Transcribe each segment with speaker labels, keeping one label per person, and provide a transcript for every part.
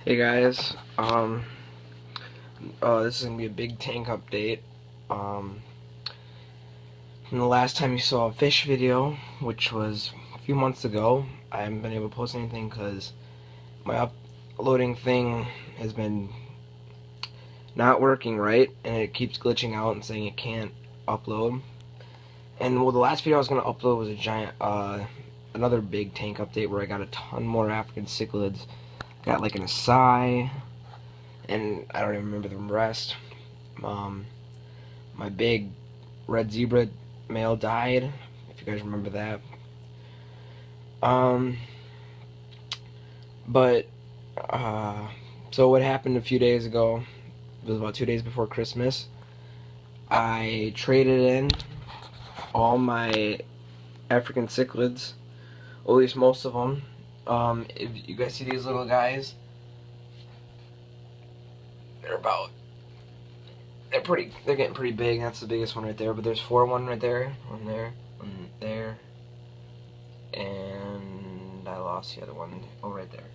Speaker 1: Hey guys, this is gonna be a big tank update. Um, from the last time you saw a fish video, which was a few months ago, I haven't been able to post anything because my uploading thing has been not working right, and it keeps glitching out and saying it can't upload. And well, the last video I was gonna upload was a another big tank update where I got a ton more African cichlids. Got like an Asai, and I don't even remember the rest. My big red zebra male died, if you guys remember that. Um, but so what happened a few days ago? It was about 2 days before Christmas. I traded in all my African cichlids, or at least most of them. If you guys see these little guys, they're about they're getting pretty big. That's the biggest one right there. But there's one right there, one there, and I lost the other one. Oh, right there.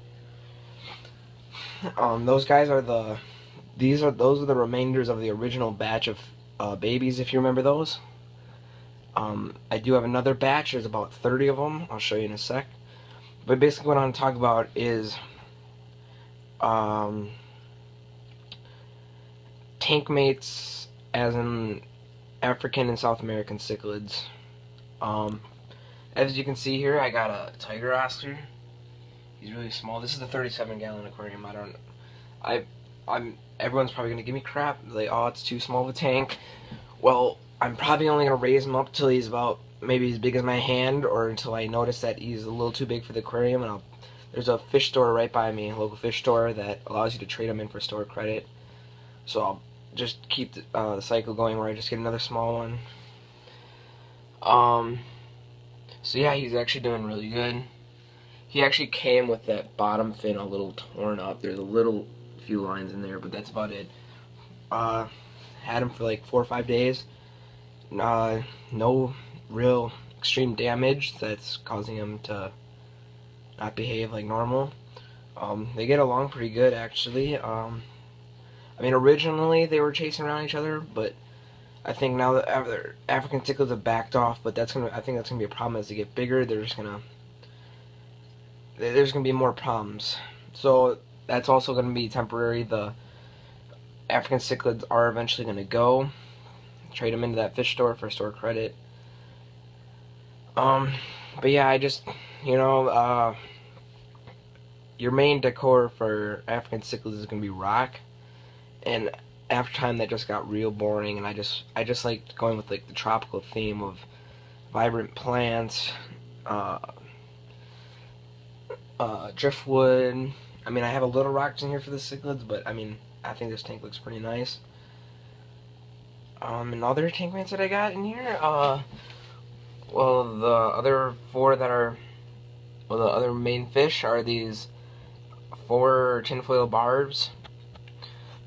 Speaker 1: Those guys are those are the remainders of the original batch of babies, if you remember those. I do have another batch. There's about 30 of them. I'll show you in a sec. But basically, what I want to talk about is tank mates, as in African and South American cichlids. As you can see here, I got a tiger Oscar. He's really small. This is the 37-gallon aquarium. Everyone's probably gonna give me crap. Like, oh, it's too small of a tank. Well, I'm probably only gonna raise him up till he's about maybe as big as my hand, or until I notice that he's a little too big for the aquarium. And there's a fish store right by me, a local fish store that allows you to trade them in for store credit. So I'll just keep the cycle going where I just get another small one. So yeah, he's actually doing really good. He actually came with that bottom fin a little torn up. There's a little few lines in there, but that's about it. Had him for like 4 or 5 days. No real extreme damage that's causing him to not behave like normal. They get along pretty good, actually. I mean, originally they were chasing around each other, but I think now that African cichlids have backed off, but I think that's gonna be a problem as they get bigger. There's gonna be more problems. So that's also gonna be temporary. The African cichlids are eventually gonna go. Trade them into that fish store for store credit. But yeah, I just, your main decor for African cichlids is gonna be rock, and after time that just got real boring, and I just liked going with like the tropical theme of vibrant plants, driftwood. I mean, I have a little rocks in here for the cichlids, but I mean, I think this tank looks pretty nice. And other tank mates that I got in here, well, the other four that are, well, the other main fish are these 4 tinfoil barbs.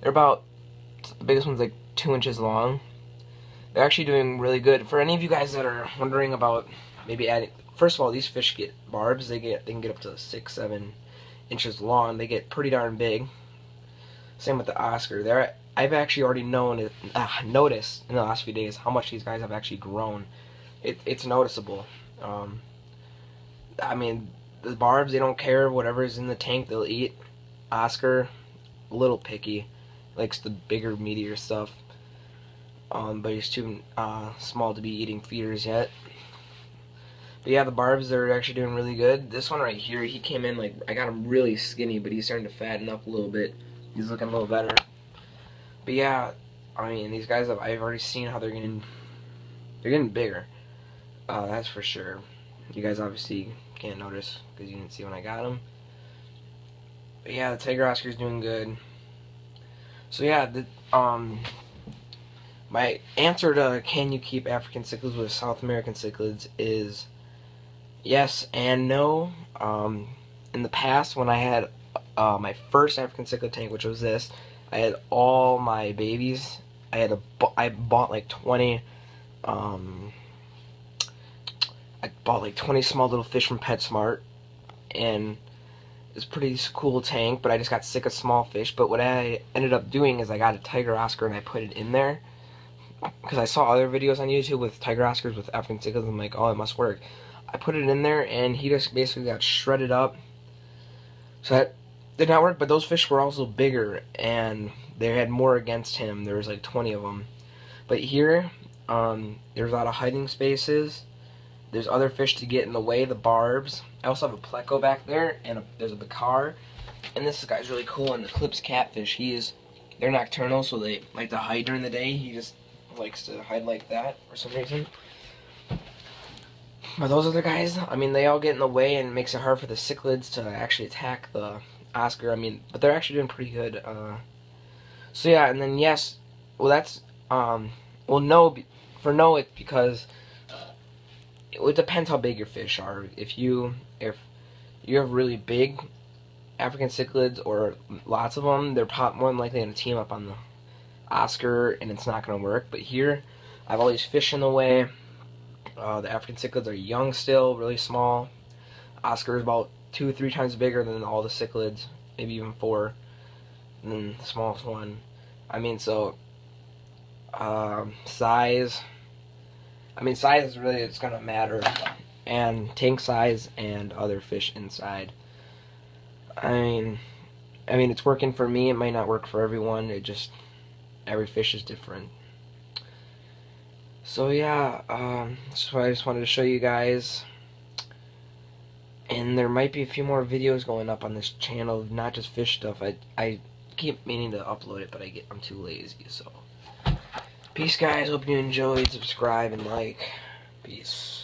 Speaker 1: They're about, the biggest one's like 2 inches long. They're actually doing really good. For any of you guys that are wondering about maybe adding, first of all, these fish get barbs. They can get up to 6-7 inches long. They get pretty darn big. Same with the Oscar. I've actually already noticed in the last few days how much these guys have actually grown. It's noticeable. I mean, the barbs, they don't care. Whatever's in the tank, they'll eat. Oscar, a little picky, likes the bigger, meatier stuff. But he's too small to be eating feeders yet. But yeah, the barbs, they're actually doing really good. This one right here, he came in like, I got him really skinny, but he's starting to fatten up a little bit. He's looking a little better. But yeah, I mean, these guys, I've already seen how they're getting bigger. That's for sure. You guys obviously can't notice because you didn't see when I got them. But yeah, the Tiger Oscar's doing good. So yeah, my answer to can you keep African cichlids with South American cichlids is yes and no. In the past, when I had my first African cichlid tank, which was this, I had all my babies. I bought like 20. I bought like 20 small little fish from PetSmart, and It's a pretty cool tank, but I just got sick of small fish. But what I ended up doing is I got a tiger Oscar and I put it in there because I saw other videos on YouTube with tiger Oscars with African cichlids. I'm like, oh, it must work. I put it in there and he just basically got shredded up. So that did not work, but those fish were also bigger and they had more against him. There was like 20 of them. But here, there's a lot of hiding spaces. There's other fish to get in the way, the barbs. I also have a pleco back there, and there's a bacar. And this guy's really cool, and the Eclipse catfish. They're nocturnal, so they like to hide during the day. He just likes to hide like that for some reason. But those other guys, I mean, they all get in the way, and it makes it hard for the cichlids to actually attack the Oscar. I mean, but they're actually doing pretty good. So yeah, and then yes, well that's well no, for no it's because it depends how big your fish are. If you have really big African cichlids or lots of them, they're more than likely going to team up on the Oscar, and it's not going to work. But here, I have all these fish in the way. The African cichlids are young still, really small. Oscar is about 2 or 3 times bigger than all the cichlids, maybe even 4, and then the smallest one. I mean, so size. I mean, size is really, it's going to matter. And tank size and other fish inside. I mean, it's working for me. It might not work for everyone. Every fish is different. So yeah, that's what I just wanted to show you guys. And there might be a few more videos going up on this channel, not just fish stuff. I keep meaning to upload it, but I'm too lazy, so. Peace, guys. Hope you enjoyed. Subscribe and like. Peace.